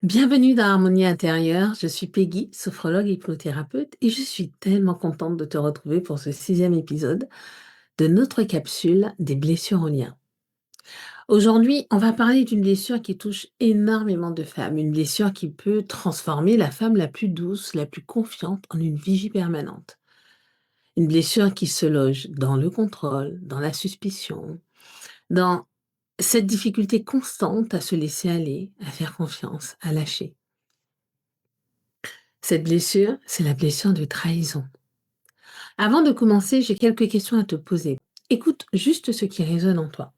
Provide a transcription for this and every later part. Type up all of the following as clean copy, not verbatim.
Bienvenue dans Harmonie intérieure, je suis Peggy, sophrologue et hypnothérapeute et je suis tellement contente de te retrouver pour ce 6e épisode de notre capsule des blessures en lien. Aujourd'hui, on va parler d'une blessure qui touche énormément de femmes, une blessure qui peut transformer la femme la plus douce, la plus confiante en une vigie permanente. Une blessure qui se loge dans le contrôle, dans la suspicion, dans cette difficulté constante à se laisser aller, à faire confiance, à lâcher. Cette blessure, c'est la blessure de trahison. Avant de commencer, j'ai quelques questions à te poser. Écoute juste ce qui résonne en toi.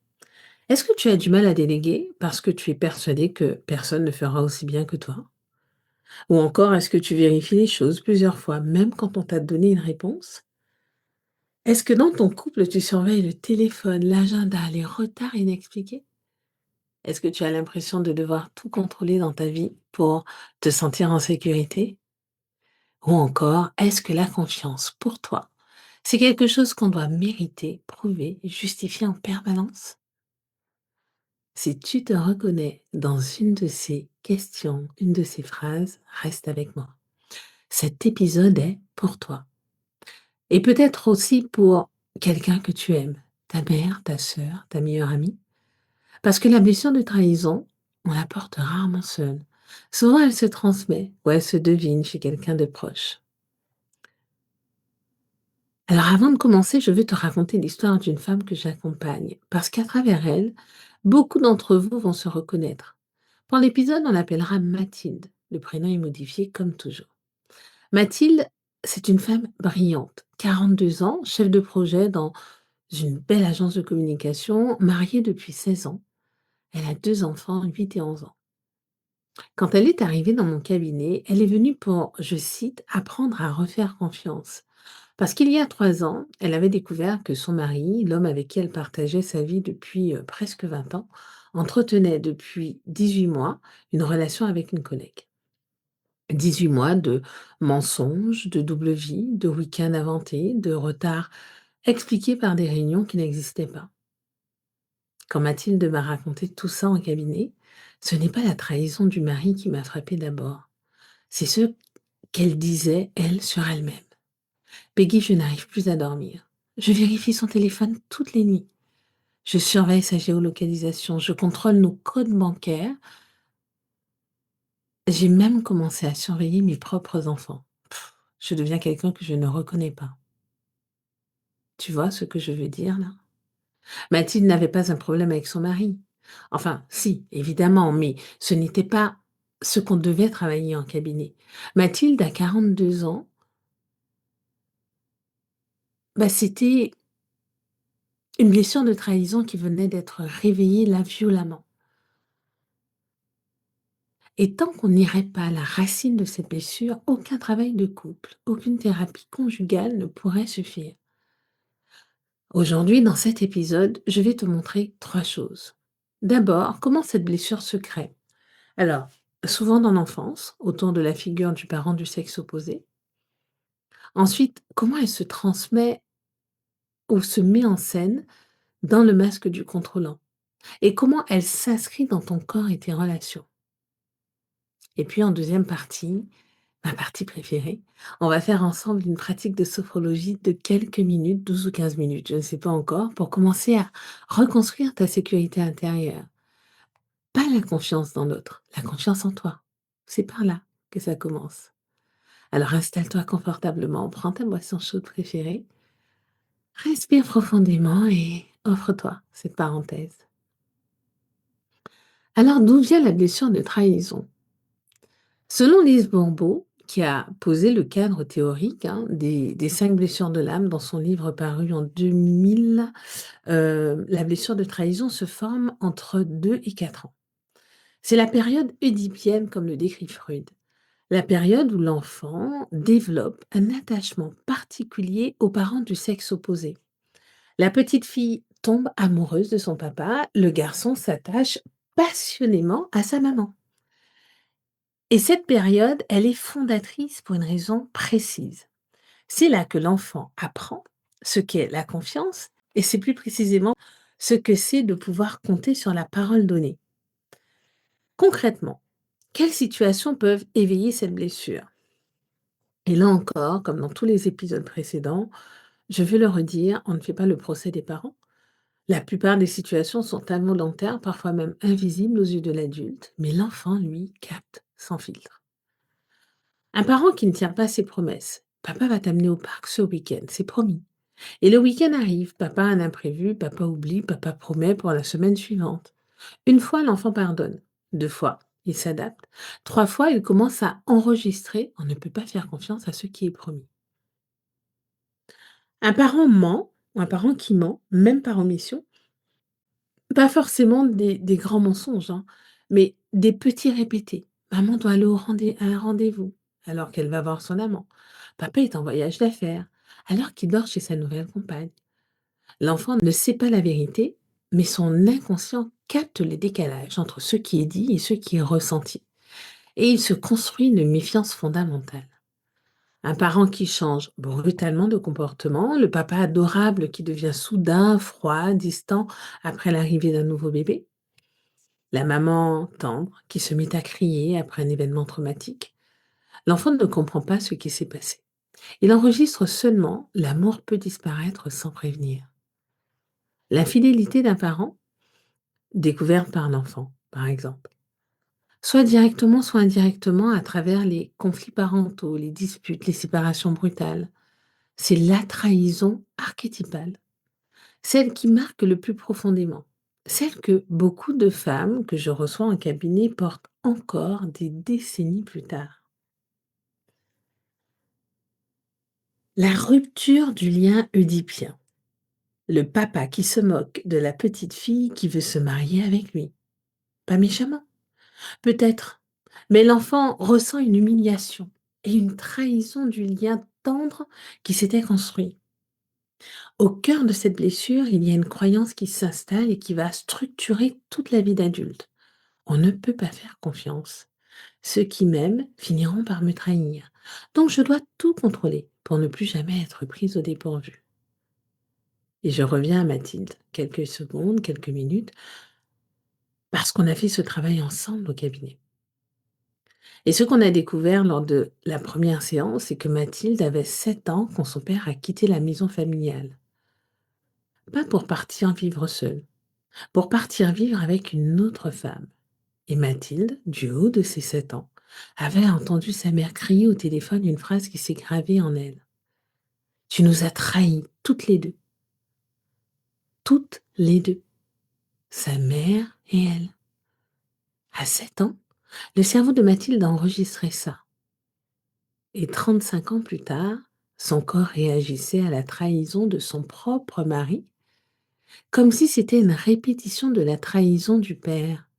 Est-ce que tu as du mal à déléguer parce que tu es persuadé que personne ne fera aussi bien que toi? Ou encore, est-ce que tu vérifies les choses plusieurs fois, même quand on t'a donné une réponse? Est-ce que dans ton couple, tu surveilles le téléphone, l'agenda, les retards inexpliqués? Est-ce que tu as l'impression de devoir tout contrôler dans ta vie pour te sentir en sécurité? Ou encore, est-ce que la confiance, pour toi, c'est quelque chose qu'on doit mériter, prouver, justifier en permanence? Si tu te reconnais dans une de ces questions, une de ces phrases, reste avec moi. Cet épisode est pour toi. Et peut-être aussi pour quelqu'un que tu aimes, ta mère, ta sœur, ta meilleure amie. Parce que la blessure de trahison, on la porte rarement seule. Souvent, elle se transmet ou elle se devine chez quelqu'un de proche. Alors avant de commencer, je veux te raconter l'histoire d'une femme que j'accompagne, parce qu'à travers elle, beaucoup d'entre vous vont se reconnaître. Pour l'épisode, on l'appellera Mathilde. Le prénom est modifié comme toujours. Mathilde, c'est une femme brillante, 42 ans, chef de projet dans une belle agence de communication, mariée depuis 16 ans. Elle a 2 enfants, 8 et 11 ans. Quand elle est arrivée dans mon cabinet, elle est venue pour, je cite, apprendre à refaire confiance. Parce qu'il y a 3 ans, elle avait découvert que son mari, l'homme avec qui elle partageait sa vie depuis, presque 20 ans, entretenait depuis 18 mois une relation avec une collègue. 18 mois de mensonges, de double vie, de week-ends inventés, de retards expliqués par des réunions qui n'existaient pas. Quand Mathilde m'a raconté tout ça en cabinet, ce n'est pas la trahison du mari qui m'a frappée d'abord, c'est ce qu'elle disait, elle, sur elle-même. Peggy, je n'arrive plus à dormir. Je vérifie son téléphone toutes les nuits. Je surveille sa géolocalisation. Je contrôle nos codes bancaires. J'ai même commencé à surveiller mes propres enfants. Je deviens quelqu'un que je ne reconnais pas. Tu vois ce que je veux dire là? Mathilde n'avait pas un problème avec son mari. Enfin, si, évidemment, mais ce n'était pas ce qu'on devait travailler en cabinet. Mathilde, à 42 ans, c'était une blessure de trahison qui venait d'être réveillée là violemment. Et tant qu'on n'irait pas à la racine de cette blessure, aucun travail de couple, aucune thérapie conjugale ne pourrait suffire. Aujourd'hui, dans cet épisode, je vais te montrer 3 choses. D'abord, comment cette blessure se crée. Alors, souvent dans l'enfance, autour de la figure du parent du sexe opposé. Ensuite, comment elle se transmet ou se met en scène dans le masque du contrôlant. Et comment elle s'inscrit dans ton corps et tes relations. Et puis en deuxième partie, ma partie préférée, on va faire ensemble une pratique de sophrologie de quelques minutes, 12 ou 15 minutes, je ne sais pas encore, pour commencer à reconstruire ta sécurité intérieure. Pas la confiance dans l'autre, la confiance en toi. C'est par là que ça commence. Alors installe-toi confortablement, prends ta boisson chaude préférée, respire profondément et offre-toi cette parenthèse. Alors d'où vient la blessure de trahison? Selon Lise Bourbeau, qui a posé le cadre théorique des 5 blessures de l'âme dans son livre paru en 2000, la blessure de trahison se forme entre 2 et 4 ans. C'est la période oedipienne, comme le décrit Freud. La période où l'enfant développe un attachement particulier aux parents du sexe opposé. La petite fille tombe amoureuse de son papa, le garçon s'attache passionnément à sa maman. Et cette période, elle est fondatrice pour une raison précise. C'est là que l'enfant apprend ce qu'est la confiance et c'est plus précisément ce que c'est de pouvoir compter sur la parole donnée. Concrètement, Quelles situations peuvent éveiller cette blessure? Et là encore, comme dans tous les épisodes précédents, je veux le redire, on ne fait pas le procès des parents. La plupart des situations sont involontaires, parfois même invisibles aux yeux de l'adulte, mais l'enfant, lui, capte sans filtre. Un parent qui ne tient pas ses promesses. Papa va t'amener au parc ce week-end, c'est promis. Et le week-end arrive, papa a un imprévu, papa oublie, papa promet pour la semaine suivante. Une fois, l'enfant pardonne. Deux fois, il s'adapte. Trois fois, il commence à enregistrer. On ne peut pas faire confiance à ce qui est promis. Un parent ment, ou un parent qui ment, même par omission, pas forcément des grands mensonges, hein, mais des petits répétés. Maman doit aller à un rendez-vous, alors qu'elle va voir son amant. Papa est en voyage d'affaires, alors qu'il dort chez sa nouvelle compagne. L'enfant ne sait pas la vérité, mais son inconscient capte les décalages entre ce qui est dit et ce qui est ressenti. Et il se construit une méfiance fondamentale. Un parent qui change brutalement de comportement, le papa adorable qui devient soudain froid, distant après l'arrivée d'un nouveau bébé, la maman tendre qui se met à crier après un événement traumatique. L'enfant ne comprend pas ce qui s'est passé. Il enregistre seulement l'amour peut disparaître sans prévenir. L'infidélité d'un parent, découverte par l'enfant, par exemple, soit directement, soit indirectement à travers les conflits parentaux, les disputes, les séparations brutales. C'est la trahison archétypale, celle qui marque le plus profondément, celle que beaucoup de femmes que je reçois en cabinet portent encore des décennies plus tard. La rupture du lien oedipien. Le papa qui se moque de la petite fille qui veut se marier avec lui. Pas méchamment, peut-être, mais l'enfant ressent une humiliation et une trahison du lien tendre qui s'était construit. Au cœur de cette blessure, il y a une croyance qui s'installe et qui va structurer toute la vie d'adulte. On ne peut pas faire confiance. Ceux qui m'aiment finiront par me trahir. Donc je dois tout contrôler pour ne plus jamais être prise au dépourvu. Et je reviens à Mathilde, quelques secondes, quelques minutes, parce qu'on a fait ce travail ensemble au cabinet. Et ce qu'on a découvert lors de la première séance, c'est que Mathilde avait 7 ans quand son père a quitté la maison familiale. Pas pour partir vivre seule, pour partir vivre avec une autre femme. Et Mathilde, du haut de ses 7 ans, avait entendu sa mère crier au téléphone une phrase qui s'est gravée en elle. Tu nous as trahis, toutes les deux, sa mère et elle. À 7 ans, le cerveau de Mathilde a enregistré ça. Et 35 ans plus tard, son corps réagissait à la trahison de son propre mari, comme si c'était une répétition de la trahison du père.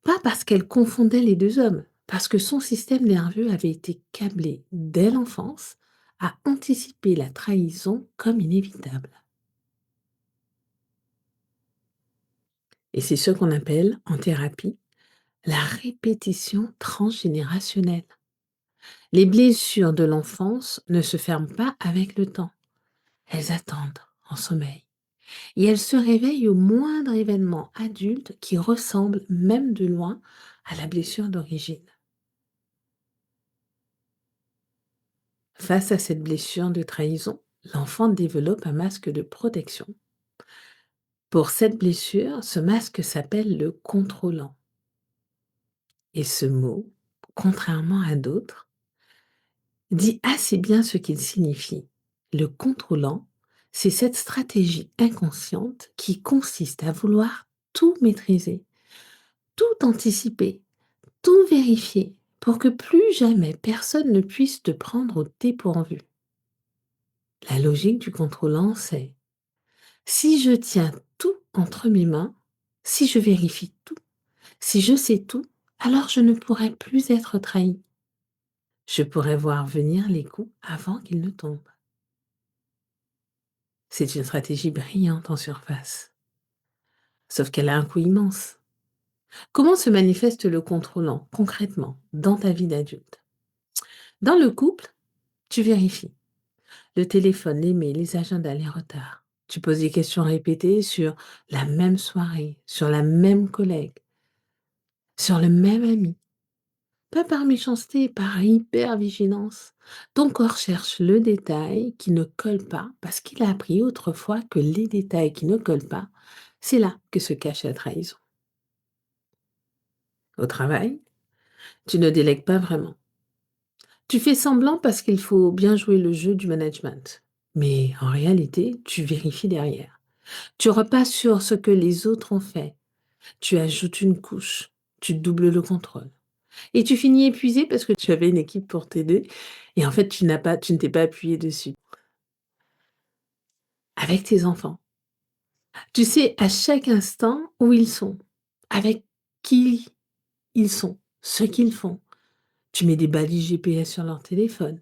Pas parce qu'elle confondait les deux hommes, parce que son système nerveux avait été câblé dès l'enfance à anticiper la trahison comme inévitable. Et c'est ce qu'on appelle, en thérapie, la répétition transgénérationnelle. Les blessures de l'enfance ne se ferment pas avec le temps. Elles attendent en sommeil. Et elles se réveillent au moindre événement adulte qui ressemble, même de loin, à la blessure d'origine. Face à cette blessure de trahison, l'enfant développe un masque de protection. Pour cette blessure, ce masque s'appelle le contrôlant. Et ce mot, contrairement à d'autres, dit assez bien ce qu'il signifie. Le contrôlant, c'est cette stratégie inconsciente qui consiste à vouloir tout maîtriser, tout anticiper, tout vérifier pour que plus jamais personne ne puisse te prendre au dépourvu. La logique du contrôlant, c'est si je tiens tout entre mes mains, si je vérifie tout, si je sais tout, alors je ne pourrai plus être trahi. Je pourrai voir venir les coups avant qu'ils ne tombent. C'est une stratégie brillante en surface, sauf qu'elle a un coût immense. Comment se manifeste le contrôlant concrètement dans ta vie d'adulte? Dans le couple, tu vérifies. Le téléphone, les mails, les agendas, les retards. Tu poses des questions répétées sur la même soirée, sur la même collègue, sur le même ami. pas par méchanceté, par hypervigilance. Ton corps cherche le détail qui ne colle pas parce qu'il a appris autrefois que les détails qui ne collent pas, c'est là que se cache la trahison. Au travail, tu ne délègues pas vraiment. Tu fais semblant parce qu'il faut bien jouer le jeu du management. Mais en réalité, tu vérifies derrière. Tu repasses sur ce que les autres ont fait. Tu ajoutes une couche. Tu doubles le contrôle. Et tu finis épuisé parce que tu avais une équipe pour t'aider et en fait, tu ne t'es pas appuyé dessus. Avec tes enfants, tu sais à chaque instant où ils sont, avec qui ils sont, ce qu'ils font. Tu mets des balises GPS sur leur téléphone,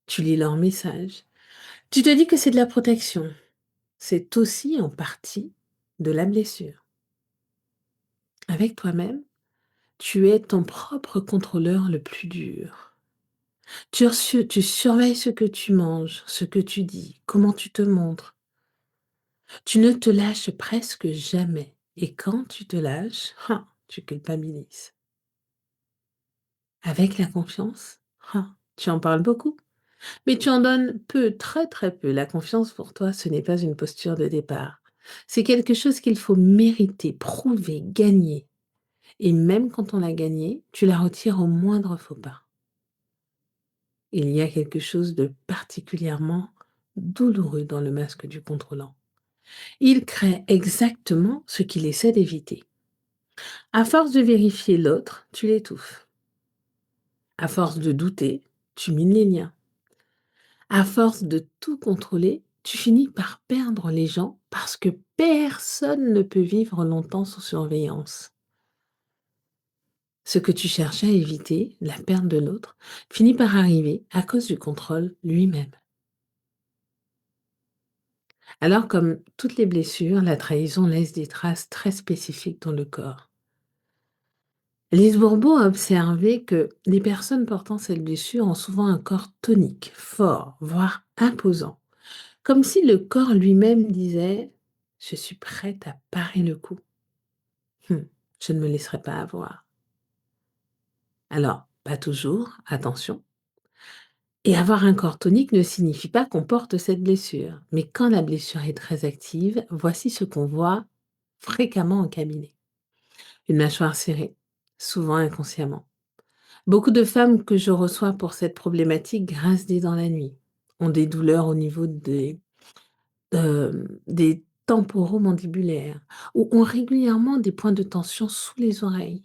tu lis leurs messages. Tu te dis que c'est de la protection. C'est aussi en partie de la blessure. Avec toi-même, tu es ton propre contrôleur le plus dur. Tu surveilles ce que tu manges, ce que tu dis, comment tu te montres. Tu ne te lâches presque jamais. Et quand tu te lâches, tu culpabilises. Avec la confiance, tu en parles beaucoup, mais tu en donnes peu, très très peu. La confiance pour toi, ce n'est pas une posture de départ. C'est quelque chose qu'il faut mériter, prouver, gagner. Et même quand on l'a gagnée, tu la retires au moindre faux pas. Il y a quelque chose de particulièrement douloureux dans le masque du contrôlant. Il crée exactement ce qu'il essaie d'éviter. À force de vérifier l'autre, tu l'étouffes. À force de douter, tu mines les liens. À force de tout contrôler, tu finis par perdre les gens parce que personne ne peut vivre longtemps sous surveillance. Ce que tu cherchais à éviter, la perte de l'autre, finit par arriver à cause du contrôle lui-même. Alors, comme toutes les blessures, la trahison laisse des traces très spécifiques dans le corps. Lise Bourbeau a observé que les personnes portant cette blessure ont souvent un corps tonique, fort, voire imposant, comme si le corps lui-même disait: «Je suis prête à parer le coup. Hum, je ne me laisserai pas avoir.» Alors, pas toujours, attention. Et avoir un corps tonique ne signifie pas qu'on porte cette blessure. Mais quand la blessure est très active, voici ce qu'on voit fréquemment en cabinet. Une mâchoire serrée, souvent inconsciemment. Beaucoup de femmes que je reçois pour cette problématique grincent des dents la nuit, ont des douleurs au niveau des temporomandibulaires ou ont régulièrement des points de tension sous les oreilles,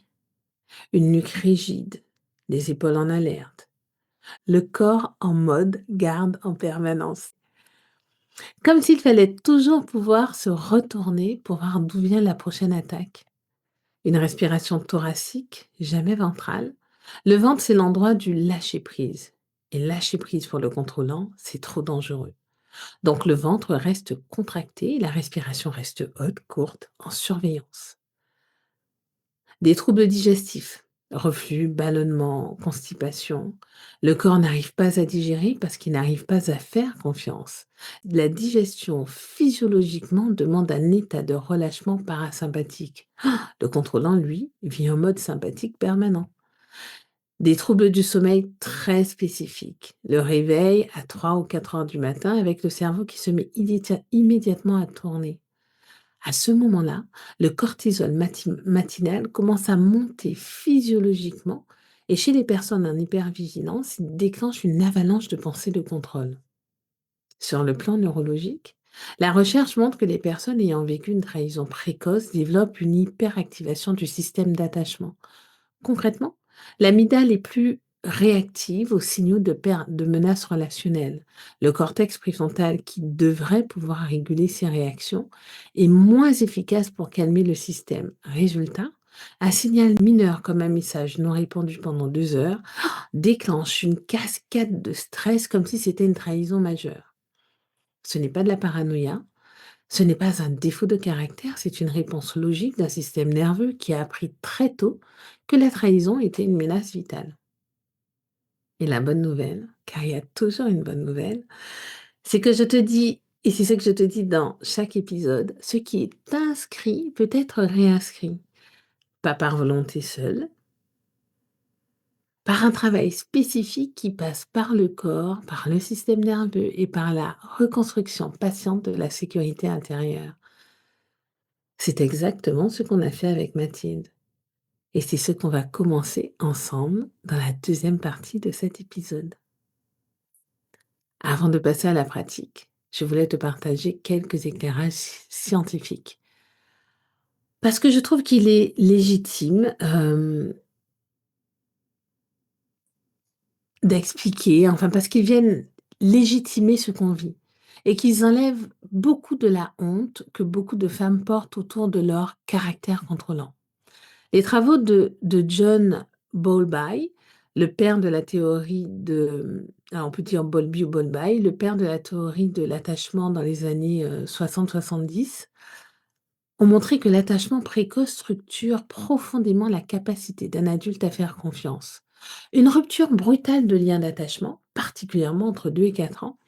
une nuque rigide, les épaules en alerte, le corps en mode garde en permanence. Comme s'il fallait toujours pouvoir se retourner pour voir d'où vient la prochaine attaque. Une respiration thoracique, jamais ventrale. Le ventre, c'est l'endroit du lâcher-prise. Et lâcher-prise pour le contrôlant, c'est trop dangereux. Donc le ventre reste contracté et la respiration reste haute, courte, en surveillance. Des troubles digestifs, reflux, ballonnement, constipation. Le corps n'arrive pas à digérer parce qu'il n'arrive pas à faire confiance. La digestion physiologiquement demande un état de relâchement parasympathique. Le contrôlant, lui, vit en mode sympathique permanent. Des troubles du sommeil très spécifiques. Le réveil à 3 ou 4 heures du matin avec le cerveau qui se met immédiatement à tourner. À ce moment-là, le cortisol matinal commence à monter physiologiquement et chez les personnes en hypervigilance, il déclenche une avalanche de pensées de contrôle. Sur le plan neurologique, la recherche montre que les personnes ayant vécu une trahison précoce développent une hyperactivation du système d'attachement. Concrètement, l'amygdale est plus réactive aux signaux de menace relationnelle. Le cortex préfrontal, qui devrait pouvoir réguler ses réactions, est moins efficace pour calmer le système. Résultat, un signal mineur comme un message non répondu pendant 2 heures déclenche une cascade de stress comme si c'était une trahison majeure. Ce n'est pas de la paranoïa, ce n'est pas un défaut de caractère, c'est une réponse logique d'un système nerveux qui a appris très tôt que la trahison était une menace vitale. Et la bonne nouvelle, car il y a toujours une bonne nouvelle, c'est que je te dis, et c'est ce que je te dis dans chaque épisode, ce qui est inscrit peut être réinscrit. Pas par volonté seule, par un travail spécifique qui passe par le corps, par le système nerveux et par la reconstruction patiente de la sécurité intérieure. C'est exactement ce qu'on a fait avec Mathilde. Et c'est ce qu'on va commencer ensemble dans la deuxième partie de cet épisode. Avant de passer à la pratique, je voulais te partager quelques éclairages scientifiques. Parce que je trouve qu'il est légitime d'expliquer, enfin parce qu'ils viennent légitimer ce qu'on vit et qu'ils enlèvent beaucoup de la honte que beaucoup de femmes portent autour de leur caractère contrôlant. Les travaux de John Bowlby, le père de la théorie de, alors on peut dire Bowlby ou Bowlby, le père de la théorie de l'attachement dans les années 60-70, ont montré que l'attachement précoce structure profondément la capacité d'un adulte à faire confiance. Une rupture brutale de lien d'attachement, particulièrement entre 2 et 4 ans,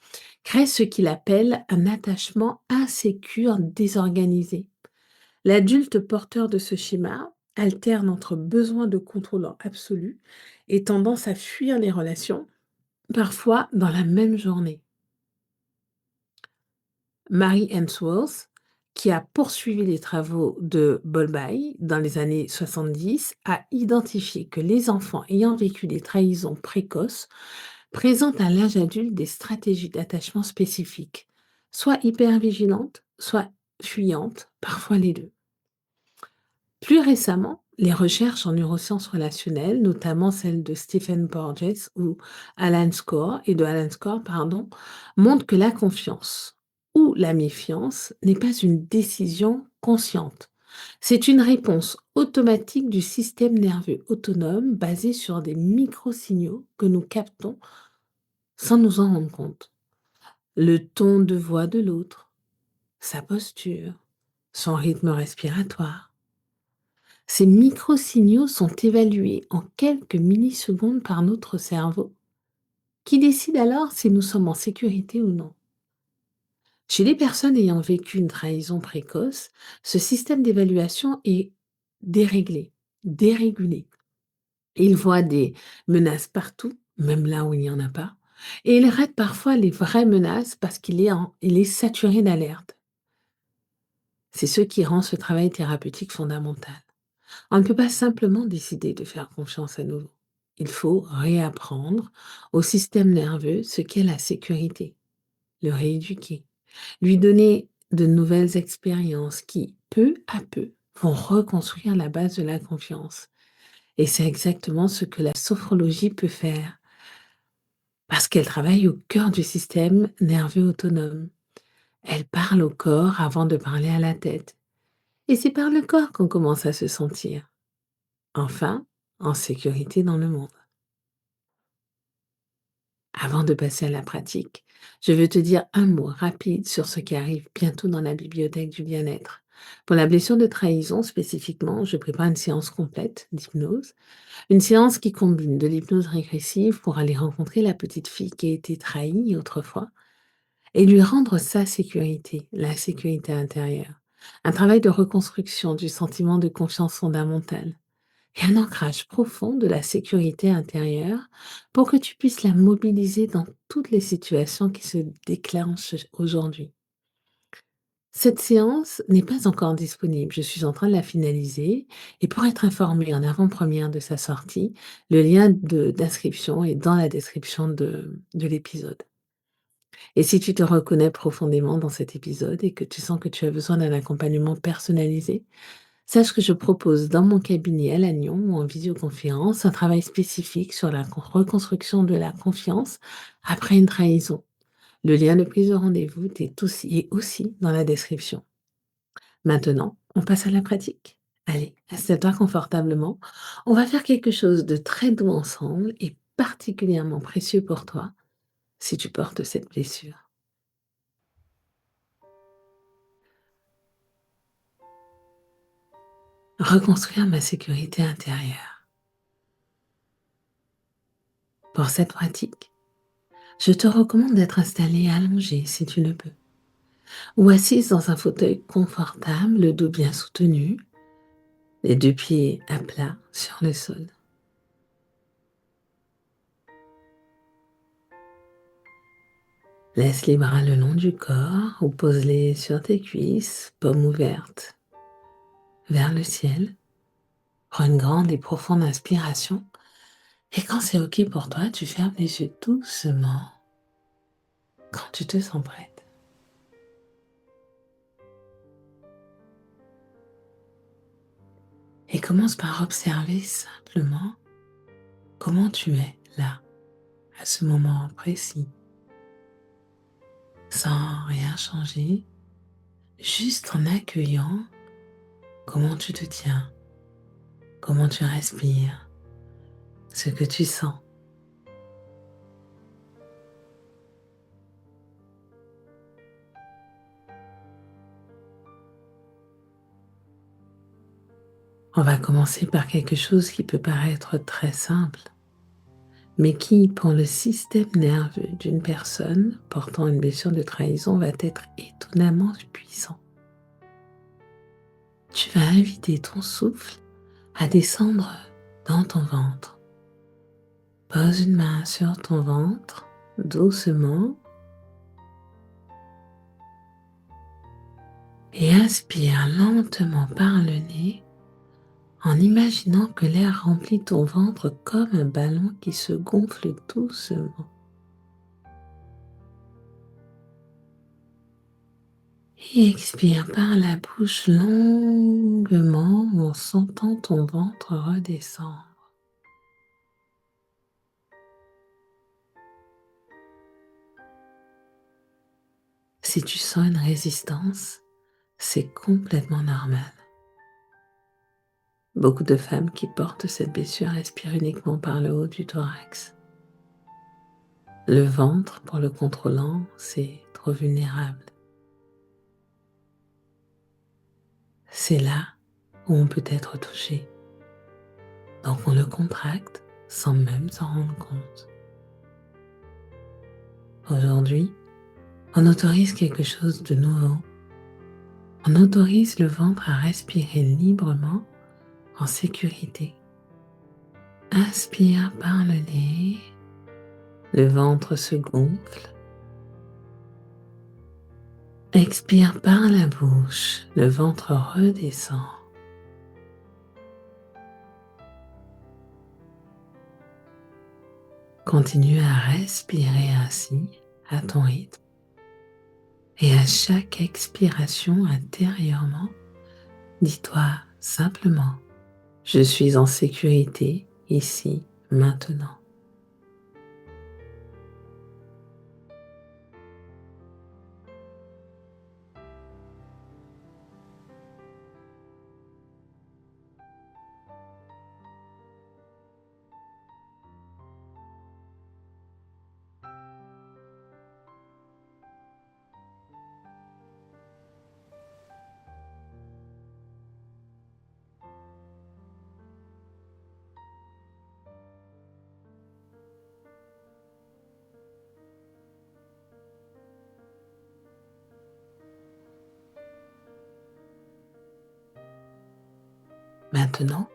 crée ce qu'il appelle un attachement insécure désorganisé. L'adulte porteur de ce schéma alterne entre besoin de contrôle absolu et tendance à fuir les relations, parfois dans la même journée. Mary Ainsworth, qui a poursuivi les travaux de Bowlby dans les années 70, a identifié que les enfants ayant vécu des trahisons précoces présentent à l'âge adulte des stratégies d'attachement spécifiques, soit hypervigilantes, soit fuyantes, parfois les deux. Plus récemment, les recherches en neurosciences relationnelles, notamment celles de Stephen Porges ou Alan Score, montrent que la confiance ou la méfiance n'est pas une décision consciente. C'est une réponse automatique du système nerveux autonome basée sur des micro-signaux que nous captons sans nous en rendre compte. Le ton de voix de l'autre, sa posture, son rythme respiratoire. Ces micro-signaux sont évalués en quelques millisecondes par notre cerveau, qui décide alors si nous sommes en sécurité ou non. Chez les personnes ayant vécu une trahison précoce, ce système d'évaluation est déréglé, dérégulé. Ils voient des menaces partout, même là où il n'y en a pas, et ils ratent parfois les vraies menaces parce il est saturé d'alerte. C'est ce qui rend ce travail thérapeutique fondamental. On ne peut pas simplement décider de faire confiance à nouveau. Il faut réapprendre au système nerveux ce qu'est la sécurité, le rééduquer, lui donner de nouvelles expériences qui, peu à peu, vont reconstruire la base de la confiance. Et c'est exactement ce que la sophrologie peut faire, parce qu'elle travaille au cœur du système nerveux autonome. Elle parle au corps avant de parler à la tête. Et c'est par le corps qu'on commence à se sentir, enfin, en sécurité dans le monde. Avant de passer à la pratique, je veux te dire un mot rapide sur ce qui arrive bientôt dans la bibliothèque du bien-être. Pour la blessure de trahison spécifiquement, je prépare une séance complète d'hypnose, une séance qui combine de l'hypnose régressive pour aller rencontrer la petite fille qui a été trahie autrefois et lui rendre sa sécurité, la sécurité intérieure. Un travail de reconstruction du sentiment de confiance fondamentale et un ancrage profond de la sécurité intérieure pour que tu puisses la mobiliser dans toutes les situations qui se déclenchent aujourd'hui. Cette séance n'est pas encore disponible, je suis en train de la finaliser et pour être informé en avant-première de sa sortie, le lien d'inscription est dans la description de l'épisode. Et si tu te reconnais profondément dans cet épisode et que tu sens que tu as besoin d'un accompagnement personnalisé, sache que je propose dans mon cabinet à Lannion ou en visioconférence un travail spécifique sur la reconstruction de la confiance après une trahison. Le lien de prise de rendez-vous est aussi dans la description. Maintenant, on passe à la pratique. Allez, assieds-toi confortablement. On va faire quelque chose de très doux ensemble et particulièrement précieux pour toi si tu portes cette blessure. Reconstruire ma sécurité intérieure. Pour cette pratique, je te recommande d'être installé allongé si tu le peux, ou assise dans un fauteuil confortable, le dos bien soutenu, les deux pieds à plat sur le sol. Laisse les bras le long du corps ou pose-les sur tes cuisses, paumes ouvertes vers le ciel. Prends une grande et profonde inspiration. Et quand c'est OK pour toi, tu fermes les yeux doucement quand tu te sens prête. Et commence par observer simplement comment tu es là, à ce moment précis, sans rien changer, juste en accueillant comment tu te tiens, comment tu respires, ce que tu sens. On va commencer par quelque chose qui peut paraître très simple, mais qui, pour le système nerveux d'une personne portant une blessure de trahison, va être étonnamment puissant. Tu vas inviter ton souffle à descendre dans ton ventre. Pose une main sur ton ventre, doucement, et inspire lentement par le nez en imaginant que l'air remplit ton ventre comme un ballon qui se gonfle doucement. Et expire par la bouche longuement en sentant ton ventre redescendre. Si tu sens une résistance, c'est complètement normal. Beaucoup de femmes qui portent cette blessure respirent uniquement par le haut du thorax. Le ventre, pour le contrôlant, c'est trop vulnérable. C'est là où on peut être touché. Donc on le contracte sans même s'en rendre compte. Aujourd'hui, on autorise quelque chose de nouveau. On autorise le ventre à respirer librement en sécurité. Inspire par le nez, le ventre se gonfle. Expire par la bouche, le ventre redescend. Continue à respirer ainsi à ton rythme. Et à chaque expiration intérieurement, dis-toi simplement, je suis en sécurité ici, maintenant. Maintenant,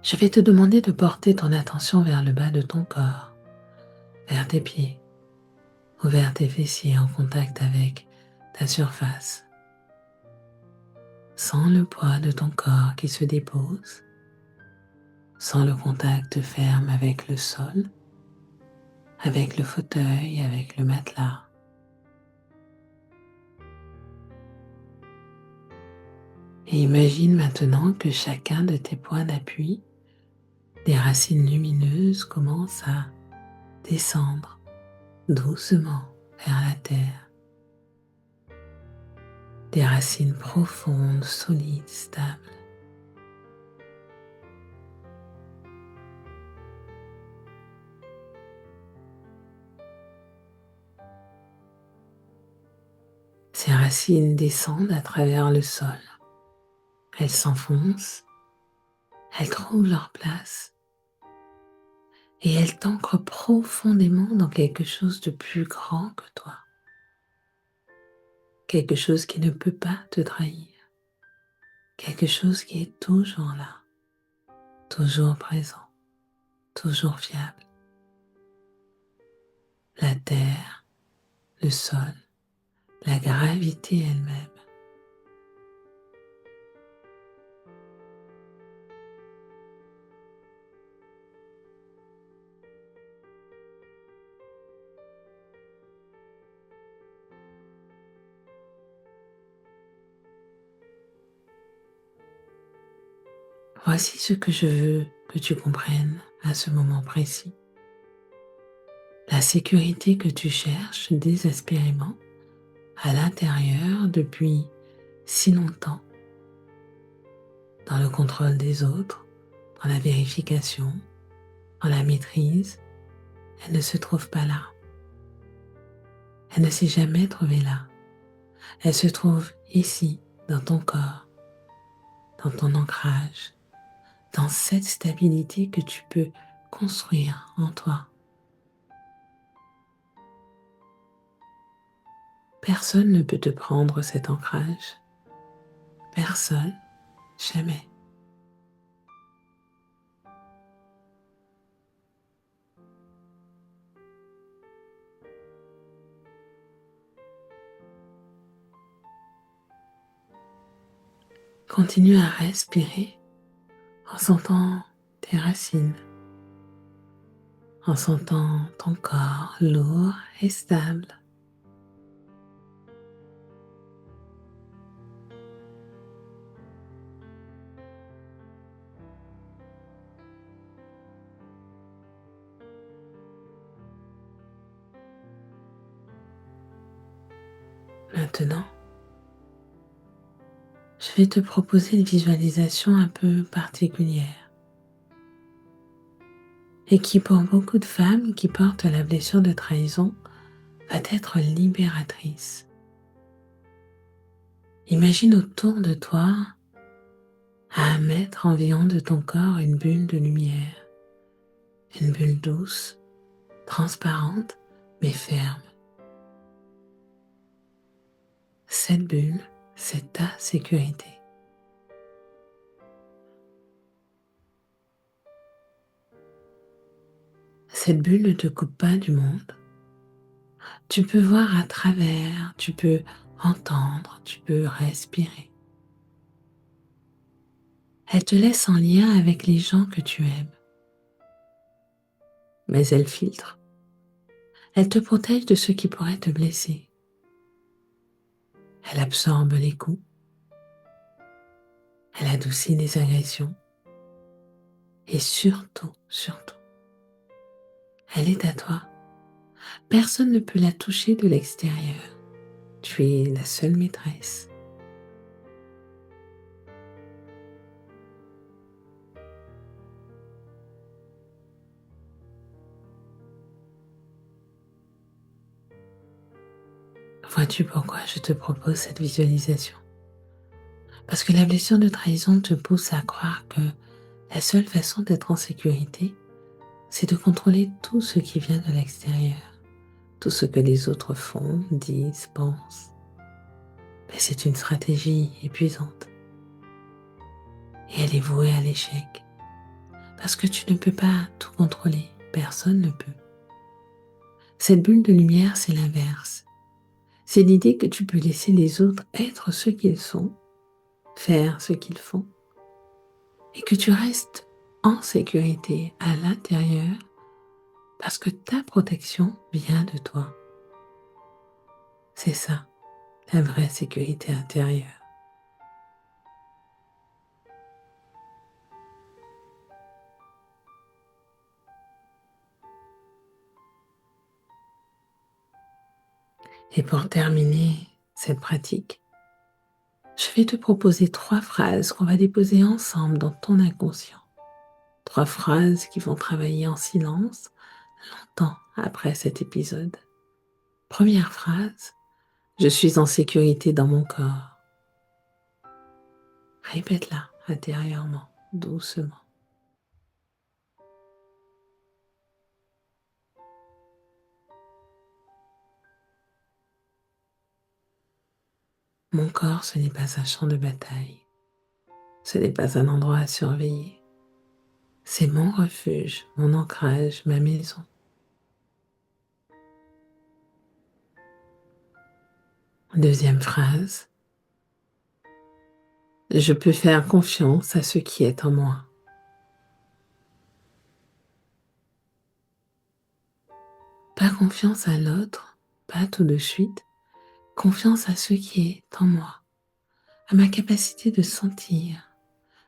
je vais te demander de porter ton attention vers le bas de ton corps, vers tes pieds ou vers tes fessiers en contact avec ta surface. Sans le poids de ton corps qui se dépose, sans le contact ferme avec le sol, avec le fauteuil, avec le matelas. Et imagine maintenant que chacun de tes points d'appui, des racines lumineuses commencent à descendre doucement vers la terre. Des racines profondes, solides, stables. Ces racines descendent à travers le sol. Elles s'enfoncent, elles trouvent leur place et elles t'ancrent profondément dans quelque chose de plus grand que toi. Quelque chose qui ne peut pas te trahir. Quelque chose qui est toujours là, toujours présent, toujours fiable. La terre le sol, la gravité elle-même. Voici ce que je veux que tu comprennes à ce moment précis. La sécurité que tu cherches désespérément à l'intérieur depuis si longtemps, dans le contrôle des autres, dans la vérification, dans la maîtrise, elle ne se trouve pas là. Elle ne s'est jamais trouvée là. Elle se trouve ici, dans ton corps, dans ton ancrage, dans cette stabilité que tu peux construire en toi. Personne ne peut te prendre cet ancrage. Personne, jamais. Continue à respirer en sentant tes racines, en sentant ton corps lourd et stable. Maintenant, je vais te proposer une visualisation un peu particulière et qui pour beaucoup de femmes qui portent la blessure de trahison va être libératrice. Imagine autour de toi, à 1 mètre environ de ton corps, une bulle de lumière, une bulle douce, transparente mais ferme. Cette bulle, c'est ta sécurité. Cette bulle ne te coupe pas du monde. Tu peux voir à travers, tu peux entendre, tu peux respirer. Elle te laisse en lien avec les gens que tu aimes. Mais elle filtre. Elle te protège de ceux qui pourraient te blesser. Elle absorbe les coups. Elle adoucit les agressions. Et surtout, elle est à toi. Personne ne peut la toucher de l'extérieur. Tu es la seule maîtresse. Vois-tu pourquoi je te propose cette visualisation? Parce que la blessure de trahison te pousse à croire que la seule façon d'être en sécurité, c'est de contrôler tout ce qui vient de l'extérieur, tout ce que les autres font, disent, pensent. Mais c'est une stratégie épuisante et elle est vouée à l'échec. Parce que tu ne peux pas tout contrôler, personne ne peut. Cette bulle de lumière, c'est l'inverse. C'est l'idée que tu peux laisser les autres être ce qu'ils sont, faire ce qu'ils font, et que tu restes en sécurité à l'intérieur parce que ta protection vient de toi. C'est ça, la vraie sécurité intérieure. Et pour terminer cette pratique, je vais te proposer 3 phrases qu'on va déposer ensemble dans ton inconscient. 3 phrases qui vont travailler en silence longtemps après cet épisode. Première phrase, je suis en sécurité dans mon corps. Répète-la intérieurement, doucement. Mon corps, ce n'est pas un champ de bataille. Ce n'est pas un endroit à surveiller. C'est mon refuge, mon ancrage, ma maison. Deuxième phrase. Je peux faire confiance à ce qui est en moi. Pas confiance à l'autre, pas tout de suite. Confiance à ce qui est en moi, à ma capacité de sentir,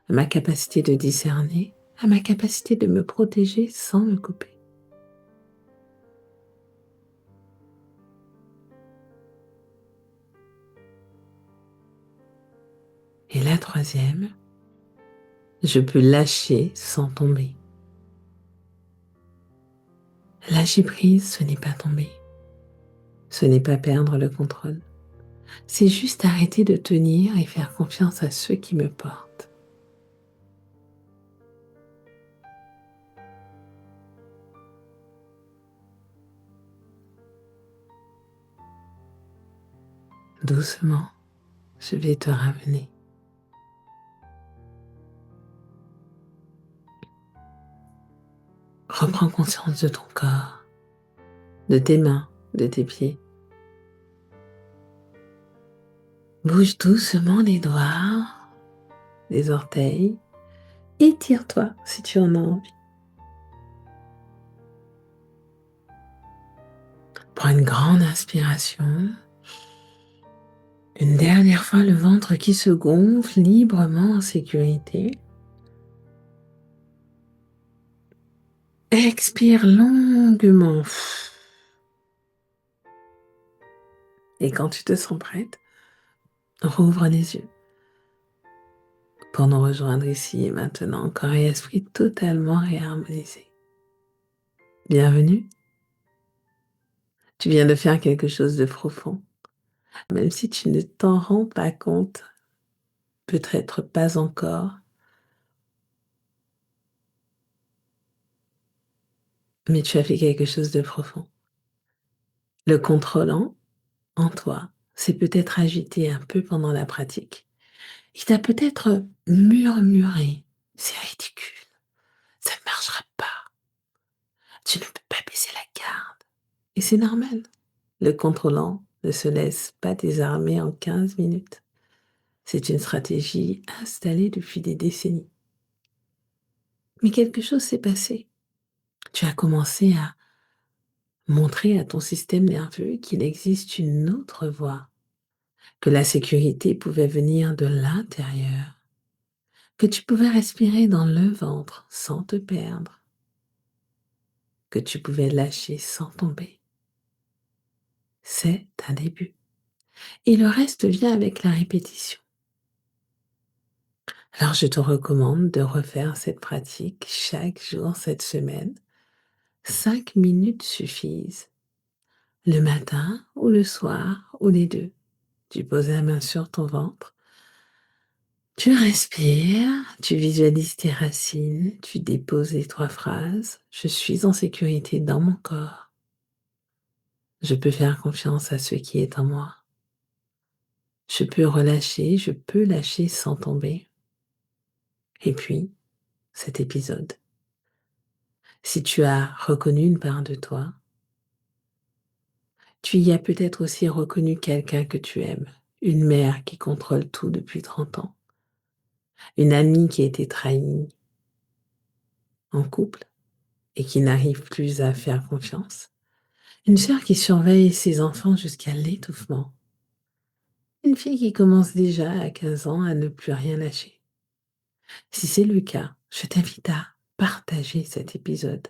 à ma capacité de discerner, à ma capacité de me protéger sans me couper. Et la troisième, je peux lâcher sans tomber. Lâcher prise, ce n'est pas tomber. Ce n'est pas perdre le contrôle. C'est juste arrêter de tenir et faire confiance à ceux qui me portent. Doucement, je vais te ramener. Reprends conscience de ton corps, de tes mains, de tes pieds. Bouge doucement les doigts, les orteils. Étire-toi si tu en as envie. Prends une grande inspiration. Une dernière fois, le ventre qui se gonfle librement en sécurité. Expire longuement. Et quand tu te sens prête, rouvre les yeux pour nous rejoindre ici et maintenant, corps et esprit totalement réharmonisés. Bienvenue. Tu viens de faire quelque chose de profond. Même si tu ne t'en rends pas compte, peut-être pas encore, mais tu as fait quelque chose de profond. Le contrôlant en toi s'est peut-être agité un peu pendant la pratique. Il t'a peut-être murmuré: c'est ridicule, ça ne marchera pas, tu ne peux pas baisser la garde. Et c'est normal. Le contrôlant ne se laisse pas désarmer en 15 minutes. C'est une stratégie installée depuis des décennies. Mais quelque chose s'est passé. Tu as commencé à montrer à ton système nerveux qu'il existe une autre voie, que la sécurité pouvait venir de l'intérieur, que tu pouvais respirer dans le ventre sans te perdre, que tu pouvais lâcher sans tomber. C'est un début. Et le reste vient avec la répétition. Alors je te recommande de refaire cette pratique chaque jour cette semaine. 5 minutes suffisent. Le matin ou le soir ou les deux. Tu poses la main sur ton ventre. Tu respires, tu visualises tes racines, tu déposes les 3 phrases. Je suis en sécurité dans mon corps. Je peux faire confiance à ce qui est en moi. Je peux relâcher, je peux lâcher sans tomber. Et puis, cet épisode. Si tu as reconnu une part de toi, tu y as peut-être aussi reconnu quelqu'un que tu aimes, une mère qui contrôle tout depuis 30 ans, une amie qui a été trahie en couple et qui n'arrive plus à faire confiance, une sœur qui surveille ses enfants jusqu'à l'étouffement, une fille qui commence déjà à 15 ans à ne plus rien lâcher. Si c'est le cas, je t'invite à partager cet épisode.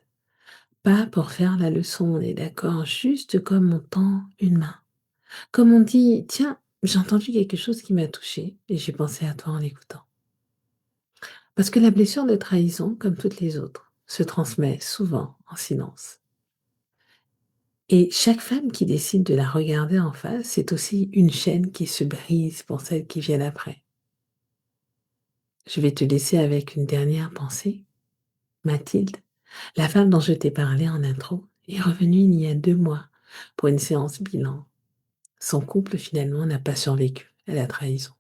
Pas pour faire la leçon, on est d'accord, juste comme on tend une main. Comme on dit: «Tiens, j'ai entendu quelque chose qui m'a touché et j'ai pensé à toi en l'écoutant». Parce que la blessure de trahison, comme toutes les autres, se transmet souvent en silence. Et chaque femme qui décide de la regarder en face, c'est aussi une chaîne qui se brise pour celles qui viennent après. Je vais te laisser avec une dernière pensée. Mathilde, la femme dont je t'ai parlé en intro, est revenue il y a 2 mois pour une séance bilan. Son couple finalement n'a pas survécu à la trahison.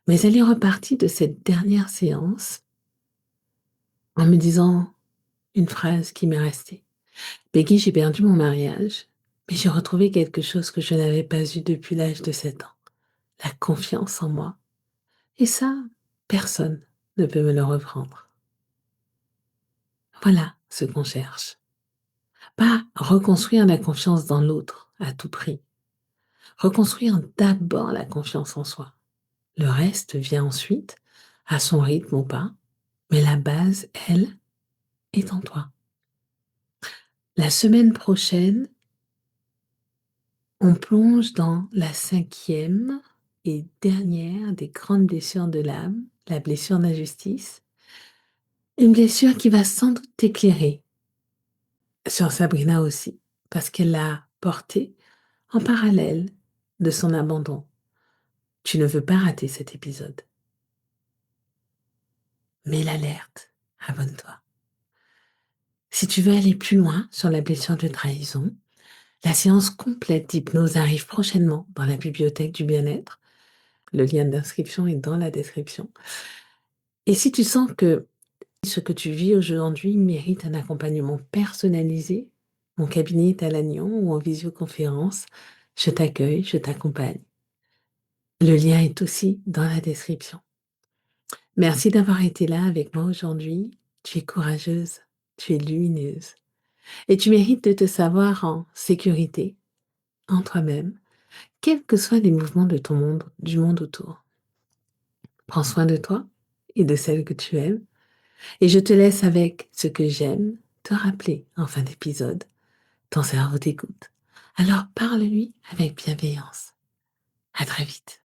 Mais elle est repartie de cette dernière séance en me disant une phrase qui m'est restée: «Peggy, j'ai perdu mon mariage, Mais j'ai retrouvé quelque chose que je n'avais pas eu depuis l'âge de 7 ans, la confiance en moi. Et ça, personne ne peut me le reprendre. Voilà ce qu'on cherche. Pas reconstruire la confiance dans l'autre à tout prix. Reconstruire d'abord la confiance en soi. Le reste vient ensuite, à son rythme ou pas, mais la base, elle, est en toi. La semaine prochaine, on plonge dans la 5e et dernière des grandes blessures de l'âme, la blessure d'injustice. Une blessure qui va sans doute t'éclairer sur Sabrina aussi, parce qu'elle l'a portée en parallèle de son abandon. Tu ne veux pas rater cet épisode. Mets l'alerte, abonne-toi. Si tu veux aller plus loin sur la blessure de trahison, la séance complète d'hypnose arrive prochainement dans la bibliothèque du bien-être. Le lien d'inscription est dans la description. Et si tu sens que ce que tu vis aujourd'hui mérite un accompagnement personnalisé, mon cabinet est à Lannion ou en visioconférence, je t'accueille, je t'accompagne. Le lien est aussi dans la description. Merci d'avoir été là avec moi aujourd'hui. Tu es courageuse, tu es lumineuse et tu mérites de te savoir en sécurité, en toi-même, quels que soient les mouvements de ton monde, du monde autour. Prends soin de toi et de celle que tu aimes. Et je te laisse avec ce que j'aime te rappeler en fin d'épisode. Ton cerveau t'écoute. Alors parle-lui avec bienveillance. À très vite.